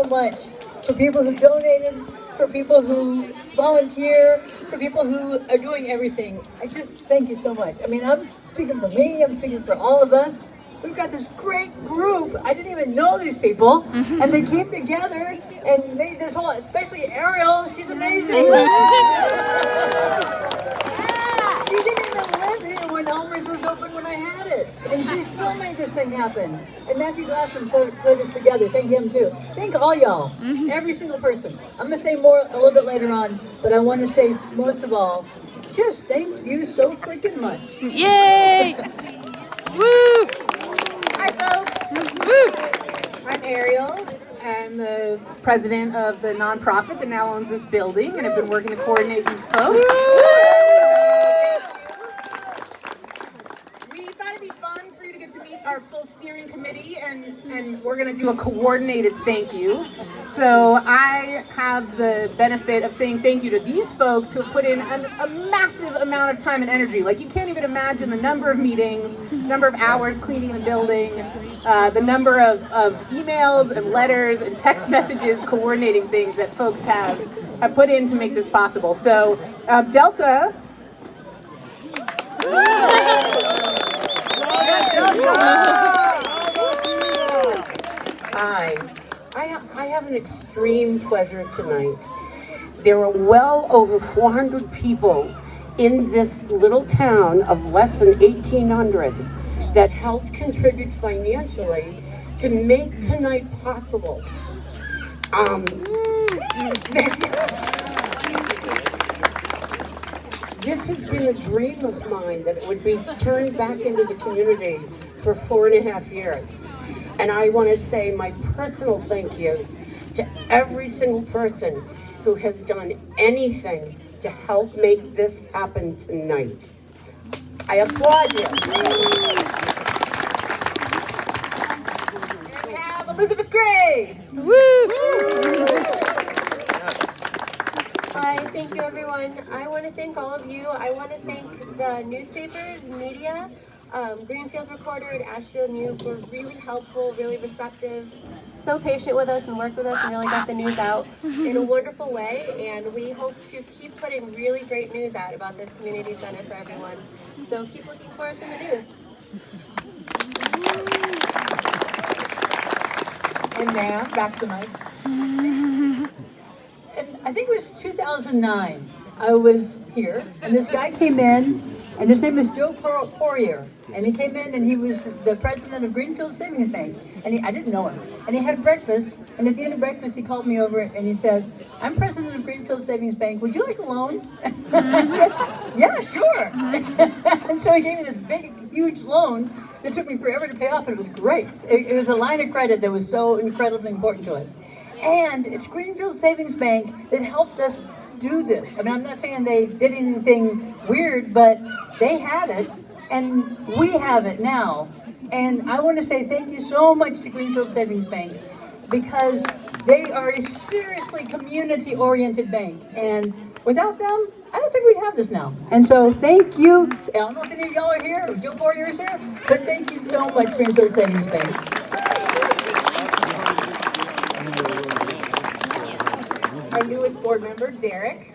much for people who donated, for people who volunteer, for people who are doing everything. I just thank you so much. I mean, I'm speaking for me, I'm speaking for all of us. We've got this great group. I didn't even know these people, and they came together and made this whole, especially Ariel, she's amazing. She didn't even live here when Elmer's was open when I had it, and she still made this thing happen. And Matthew Glassman put us together. Thank him too. Thank all y'all, every single person. I'm gonna say more a little bit later on, but I want to say most of all, just thank you so freaking much. Yay! Woo! Hi folks, I'm Ariel. I'm the president of the nonprofit that now owns this building, and I've been working to coordinate these folks. We thought it'd be fun for you to get to meet our full steering committee, and we're going to do a coordinated thank you. So I have the benefit of saying thank you to these folks who have put in a massive amount of time and energy. Like, you can't even imagine the number of meetings, number of hours cleaning the building, the number of emails and letters and text messages coordinating things that folks have put in to make this possible. So Delta. Hi. I have an extreme pleasure tonight. There are well over 400 people in this little town of less than 1,800 that helped contribute financially to make tonight possible. This has been a dream of mine that it would be turned back into the community for 4.5 years. And I want to say my personal thank yous to every single person who has done anything to help make this happen tonight. I applaud you. And we have Elizabeth Gray. Hi, thank you everyone. I want to thank all of you. I want to thank the newspapers, media, Greenfield Recorder and Asheville News were really helpful, really receptive, so patient with us and worked with us and really got the news out in a wonderful way. And we hope to keep putting really great news out about this community center for everyone. So keep looking for us in the news. And now, back to Mike. And I think it was 2009. I was here, and this guy came in, and his name was Joe Poirier. And he came in, and he was the president of Greenfield Savings Bank. And I didn't know him. And he had breakfast, and at the end of breakfast, he called me over, and he said, "I'm president of Greenfield Savings Bank. Would you like a loan?" I said, "Yeah, sure." And so he gave me this big, huge loan that took me forever to pay off, and it was great. It was a line of credit that was so incredibly important to us. And it's Greenfield Savings Bank that helped us do this. I mean, I'm not saying they did anything weird, but they had it, and we have it now. And I want to say thank you so much to Greenfield Savings Bank, because they are a seriously community-oriented bank. And without them, I don't think we'd have this now. And so thank you. I don't know if any of y'all are here, or Joe Poirier is here, but thank you so much, Greenfield Savings Bank. Our newest board member, Derek.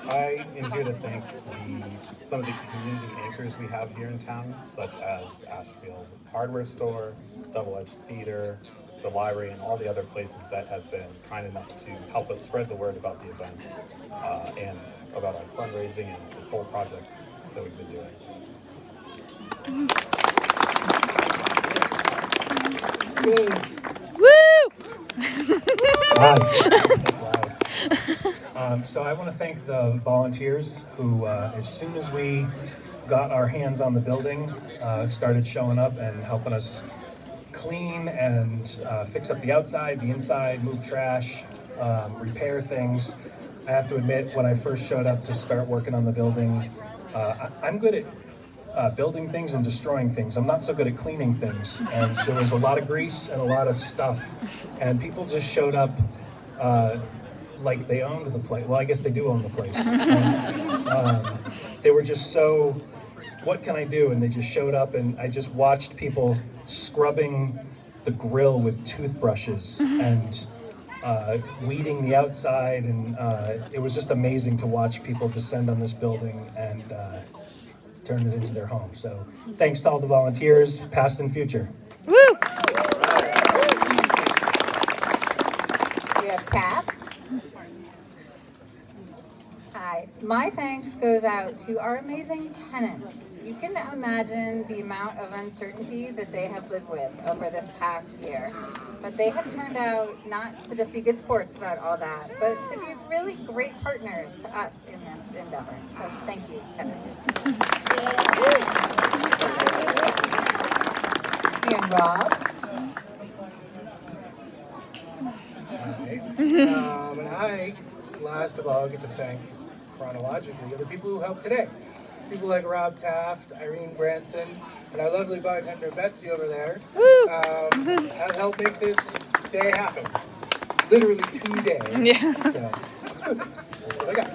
I am here to thank some of the community anchors we have here in town, such as Ashfield Hardware Store, Double Edge Theater, the library, and all the other places that have been kind enough to help us spread the word about the event and about our fundraising and this whole project that we've been doing. So I want to thank the volunteers who, as soon as we got our hands on the building, started showing up and helping us clean and fix up the outside, the inside, move trash, repair things. I have to admit, when I first showed up to start working on the building, I'm good at building things and destroying things. I'm not so good at cleaning things. And there was a lot of grease and a lot of stuff, and people just showed up like they owned the place. Well, I guess they do own the place. And, they were just so what can I do? And they just showed up, and I just watched people scrubbing the grill with toothbrushes and weeding the outside, and it was just amazing to watch people descend on this building and turn it into their home. So thanks to all the volunteers, past and future. Woo! We have Kat. Hi. My thanks goes out to our amazing tenants. You can imagine the amount of uncertainty that they have lived with over this past year. But they have turned out not to just be good sports about all that, but to be really great partners to us in this endeavor. So thank you, tenants. And Rob. And I, last of all, get to thank chronologically the people who helped today. People like Rob Taft, Irene Branson, and our lovely bartender Betsy over there have helped make this day happen. Literally 2 days. Yeah. So, that's what I got.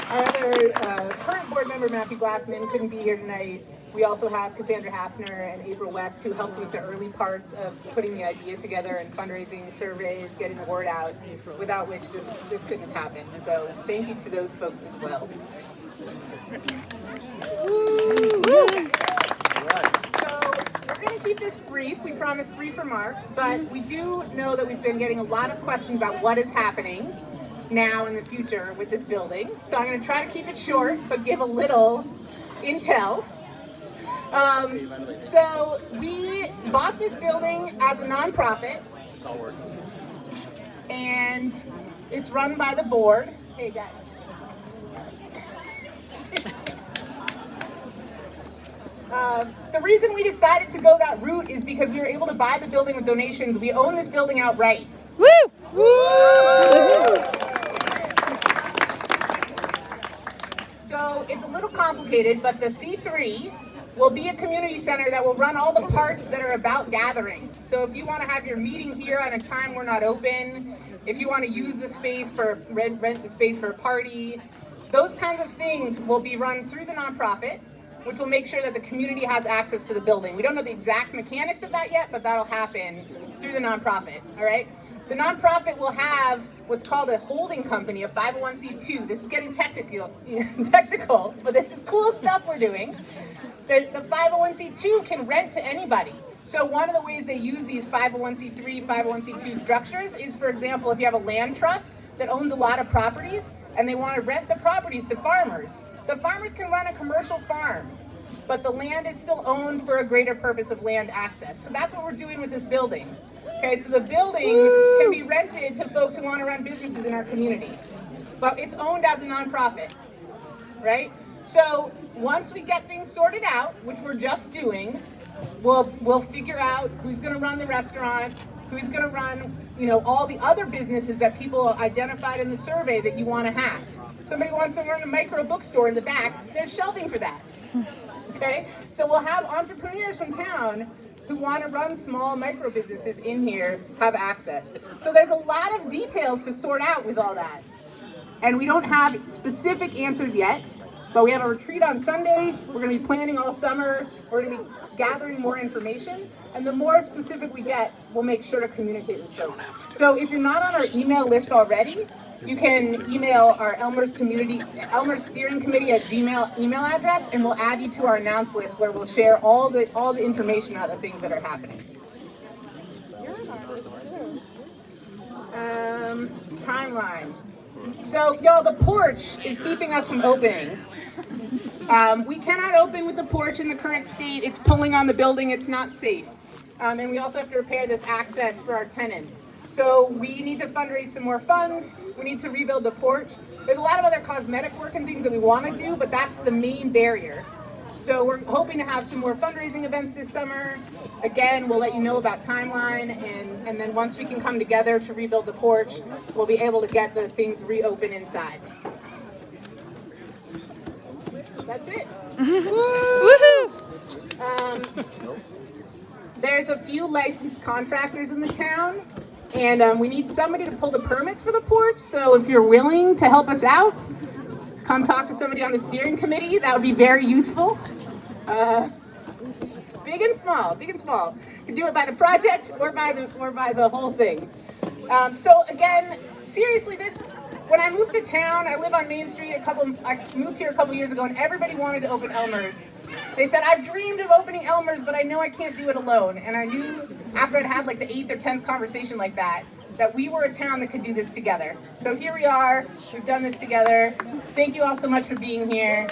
Our other current board member, Matthew Glassman, couldn't be here tonight. We also have Cassandra Hafner and April West, who helped with the early parts of putting the idea together and fundraising surveys, getting the word out, without which this couldn't have happened. So thank you to those folks as well. So we're going to keep this brief. We promise brief remarks, but we do know that we've been getting a lot of questions about what is happening now in the future with this building. So I'm going to try to keep it short, but give a little intel. So we bought this building as a nonprofit, and it's run by the board. Hey guys. The reason we decided to go that route is because we were able to buy the building with donations. We own this building outright. Woo! Woo! So it's a little complicated, but the C3 will be a community center that will run all the parts that are about gathering. So if you want to have your meeting here on a time we're not open, if you want to use the space for rent the space for a party, those kinds of things will be run through the nonprofit, which will make sure that the community has access to the building. We don't know the exact mechanics of that yet, but that'll happen through the nonprofit, all right? The nonprofit will have what's called a holding company, a 501c2. This is getting technical, but this is cool stuff we're doing. The 501c2 can rent to anybody. So one of the ways they use these 501c3, 501c2 structures is, for example, if you have a land trust that owns a lot of properties and they want to rent the properties to farmers, the farmers can run a commercial farm, but the land is still owned for a greater purpose of land access. So that's what we're doing with this building. Okay, so the building can be rented to folks who want to run businesses in our community, but it's owned as a nonprofit, right? So once we get things sorted out, which we're just doing, we'll figure out who's going to run the restaurant, who's going to run, all the other businesses that people identified in the survey that you want to have. Somebody wants to run a micro bookstore in the back, there's shelving for that. Okay, so we'll have entrepreneurs from town who want to run small micro businesses in here have access. So there's a lot of details to sort out with all that, and we don't have specific answers yet. But we have a retreat on Sunday. We're going to be planning all summer. We're going to be gathering more information. And the more specific we get, we'll make sure to communicate with folks. So if you're not on our email list already, you can email our Elmer Steering Committee at Gmail email address, and we'll add you to our announce list where we'll share all the information about the things that are happening. Timeline. So, y'all, the porch is keeping us from opening. We cannot open with the porch in the current state. It's pulling on the building. It's not safe. And we also have to repair this access for our tenants. So we need to fundraise some more funds. We need to rebuild the porch. There's a lot of other cosmetic work and things that we want to do, but that's the main barrier. So we're hoping to have some more fundraising events this summer. Again, we'll let you know about timeline, and then once we can come together to rebuild the porch, we'll be able to get the things reopened inside. That's it. Woohoo! There's a few licensed contractors in the town, and we need somebody to pull the permits for the porch. So if you're willing to help us out, come talk to somebody on the steering committee. That would be very useful. Big and small, big and small. You can do it by the project or by the whole thing. So again, seriously, when I moved to town, I live on Main Street. I moved here a couple years ago, and everybody wanted to open Elmer's. They said, I've dreamed of opening Elmer's, but I know I can't do it alone. And I knew after I'd had like the 8th or 10th conversation like that we were a town that could do this together. So here we are. We've done this together. Thank you all so much for being here.